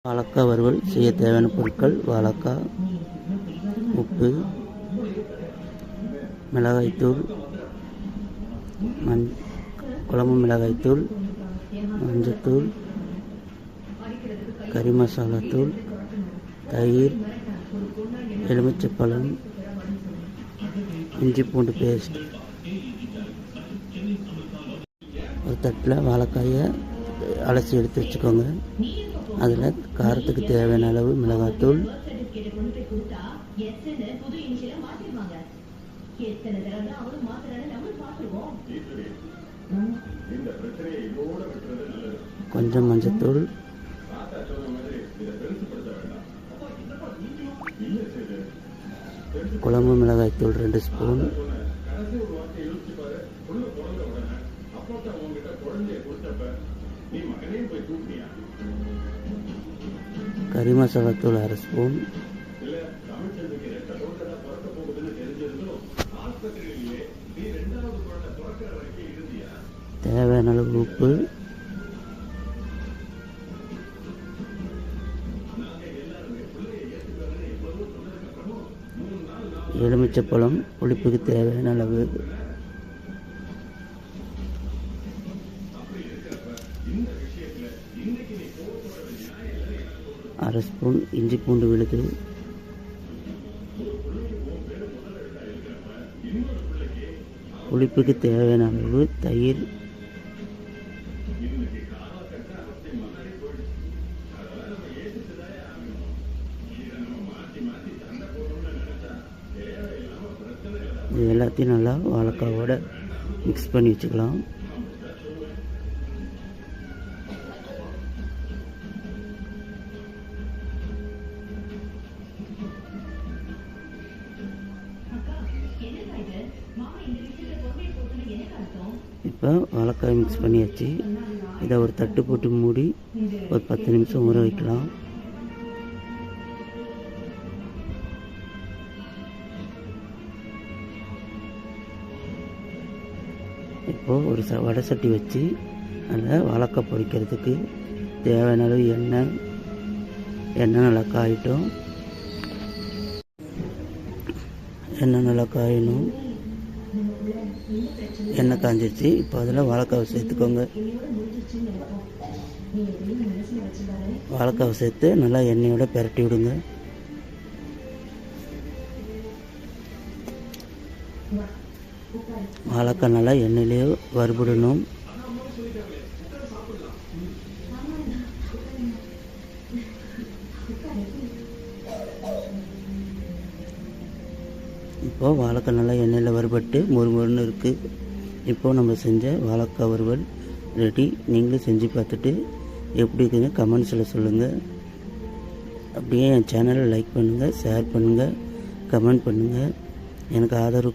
வாழைக்காய் வறுவல் செய்ய தேவையான பொருட்கள்: வாழைக்காய், உப்பு, மிளகாய்த்தூள், குழம்பு மிளகாய்த்தூள், மஞ்சத்தூள், கறி மசாலாத்தூள், தயிர், எலுமிச்சைப்பழம், இஞ்சி பூண்டு பேஸ்ட். ஒரு தட்டில் வாழைக்காயை அலசி எடுத்து வச்சுக்கோங்க. அதில் காரத்துக்கு தேவையான அளவு மிளகாத்தூள், கொஞ்சம் மஞ்சத்தூள், குழம்பு மிளகாய்த்தூள் 2 ஸ்பூன், கறி மசாலாத்தூள் 1/2 ஸ்பூன், தேவையான அளவு உப்பு, எலுமிச்சைப்பழம் புளிப்புக்கு தேவையான அளவு, அரை ஸ்பூன் இஞ்சி பூண்டு விழுது, புளிப்புக்கு தேவையான அளவு தயிர், இது எல்லாத்தையும் நல்லா வாழைக்காவோட மிக்ஸ் பண்ணி வச்சுக்கலாம். இப்போ வாழைக்காய் மிக்ஸ் பண்ணியாச்சு. இதை ஒரு தட்டு போட்டு மூடி ஒரு 10 நிமிஷம் ஊற வைக்கலாம். இப்போது ஒரு வடை சட்டி வச்சு அதில் வாழைக்காய் பொரிக்கிறதுக்கு தேவையான அளவு எண்ணெய் நல்லா காயிட்டும். எண்ணெய் நல்லா காயணும். எண்ணெய் காஞ்சிச்சு. இப்போ அதில் வாழைக்காவை சேர்த்துக்கோங்க. வாழைக்காவை சேர்த்து நல்லா எண்ணெயோட பிரட்டி விடுங்க. வாழைக்காய் நல்லா எண்ணெயிலே வறுபடணும். இப்போது வாழைக்காய் நல்லா எண்ணெயில் வறுபட்டு மொறுமொறுன்னு இருக்குது. இப்போது நம்ம செஞ்ச வாழைக்காய் வறுவல் ரெடி. நீங்களும் செஞ்சு பார்த்துட்டு எப்படி இருக்குங்க கமெண்ட்ஸில் சொல்லுங்கள். அப்படியே என் சேனலை லைக் பண்ணுங்கள், ஷேர் பண்ணுங்கள், கமெண்ட் பண்ணுங்கள். எனக்கு ஆதரவு